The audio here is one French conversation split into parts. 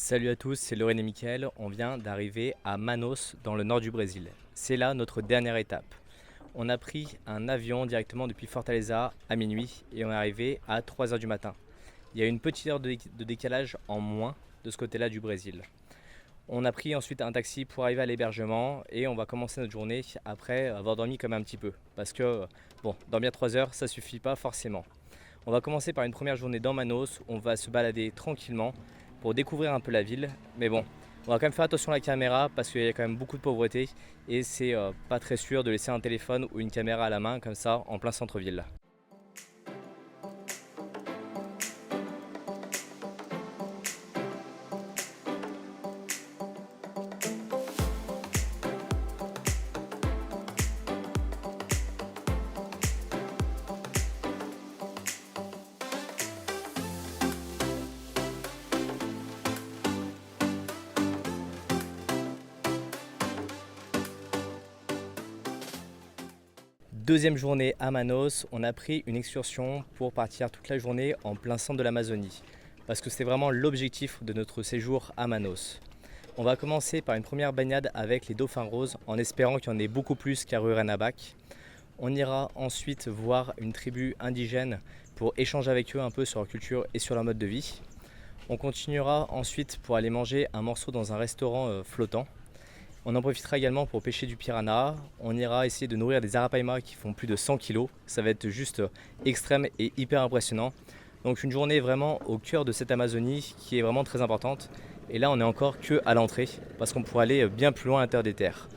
Salut à tous, c'est Lorraine et Mickaël. On vient d'arriver à Manaus, dans le nord du Brésil. C'est là notre dernière étape. On a pris un avion directement depuis Fortaleza à minuit et on est arrivé à 3 heures du matin. Il y a une petite heure de décalage en moins de ce côté-là du Brésil. On a pris ensuite un taxi pour arriver à l'hébergement et on va commencer notre journée après avoir dormi comme un petit peu. Parce que, bon, dormir 3 heures, ça suffit pas forcément. On va commencer par une première journée dans Manaus. On va se balader tranquillement pour découvrir un peu la ville. Mais bon, on va quand même faire attention à la caméra parce qu'il y a quand même beaucoup de pauvreté et c'est pas très sûr de laisser un téléphone ou une caméra à la main comme ça en plein centre-ville. Deuxième journée à Manaus, on a pris une excursion pour partir toute la journée en plein centre de l'Amazonie. Parce que c'est vraiment l'objectif de notre séjour à Manaus. On va commencer par une première baignade avec les dauphins roses en espérant qu'il y en ait beaucoup plus qu'à Rurrenabaque. On ira ensuite voir une tribu indigène pour échanger avec eux un peu sur leur culture et sur leur mode de vie. On continuera ensuite pour aller manger un morceau dans un restaurant flottant. On en profitera également pour pêcher du piranha. On ira essayer de nourrir des arapaima qui font plus de 100 kg. Ça va être juste extrême et hyper impressionnant. Donc une journée vraiment au cœur de cette Amazonie qui est vraiment très importante. Et là on est encore que à l'entrée parce qu'on pourrait aller bien plus loin à l'intérieur des terres.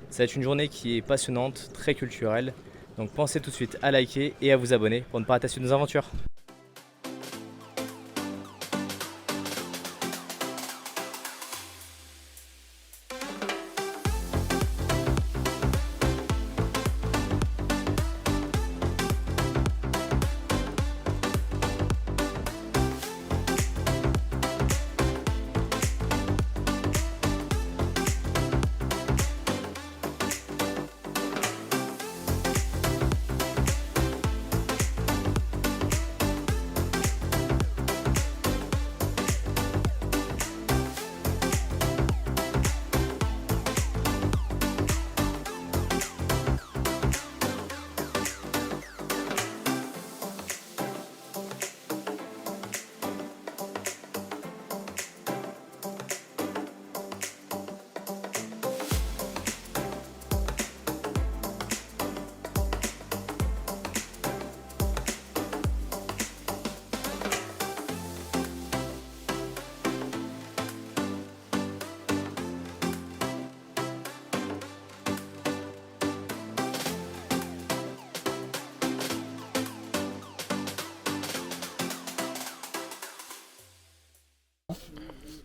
Ça va être une journée qui est passionnante, très culturelle. Donc pensez tout de suite à liker et à vous abonner pour ne pas rater nos aventures.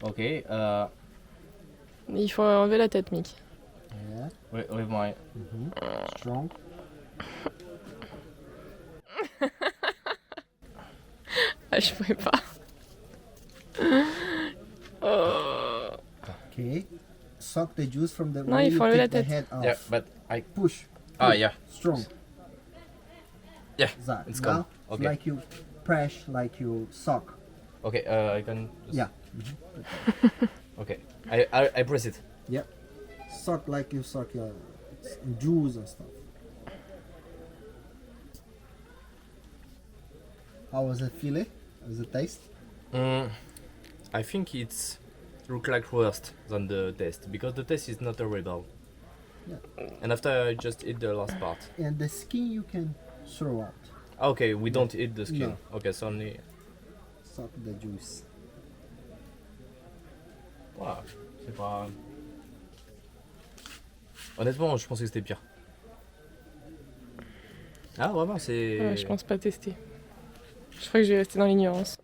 Ok, Il faut enlever la tête, Mick. Yeah. with my... Strong. Ah, je pouvais pas. Oh. Okay. Suck the juice from the. No, when il you faut enlever la take the tête. head off. Yeah, but I... Push. Ah, push. yeah. Strong. Yeah, That. it's Now, gone. Okay. like you press, like you suck. Okay, I can... just- Yeah. Okay, I press it. Yep. Suck like you suck your juice and stuff. How was it feeling? How was the taste? I think it's look like worse than the taste because the taste is not horrible. Yeah. And after I just eat the last part. And the skin you can throw out. Okay, we don't eat the skin. No. Okay, so only... Suck the juice. Voilà, c'est pas... Honnêtement, je pensais que c'était pire. Ah, vraiment, c'est... Ouais, je pense pas tester. Je crois que je vais rester dans l'ignorance.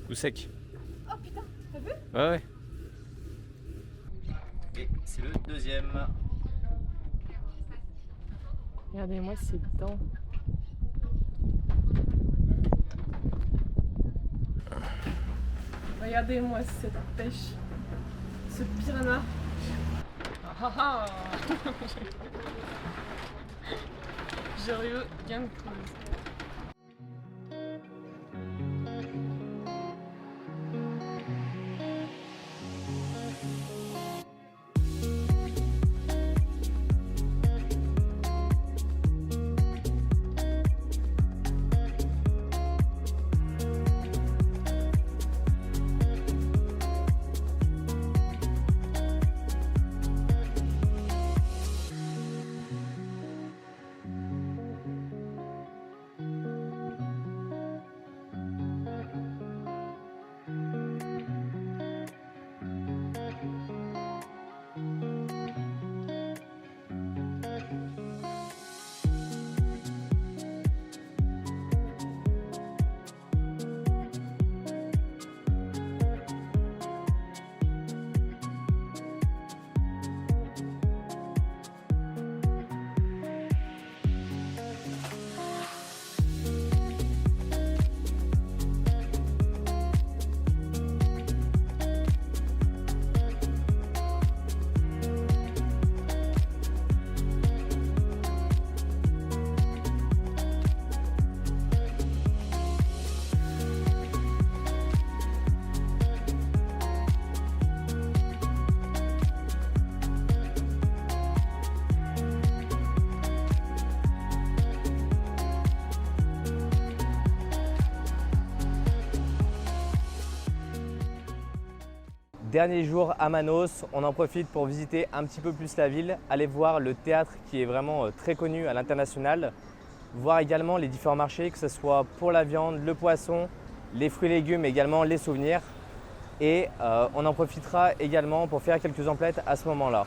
Ou sec. Oh putain, t'as vu? Ouais, ouais. Et c'est le deuxième. Regardez-moi ces dents. Regardez-moi cette pêche. Ce piranha. Ah ah ah. Joriot Game Cruise. Dernier jour à Manos, on en profite pour visiter un petit peu plus la ville, aller voir le théâtre qui est vraiment très connu à l'international, voir également les différents marchés, que ce soit pour la viande, le poisson, les fruits et légumes, mais également les souvenirs. Et on en profitera également pour faire quelques emplettes à ce moment-là.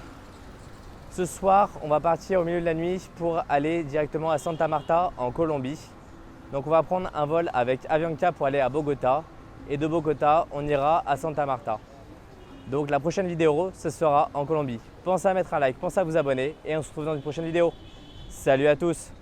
Ce soir, on va partir au milieu de la nuit pour aller directement à Santa Marta en Colombie. Donc on va prendre un vol avec Avianca pour aller à Bogota et de Bogota, on ira à Santa Marta. Donc la prochaine vidéo, ce sera en Colombie. Pensez à mettre un like, pensez à vous abonner et on se retrouve dans une prochaine vidéo. Salut à tous!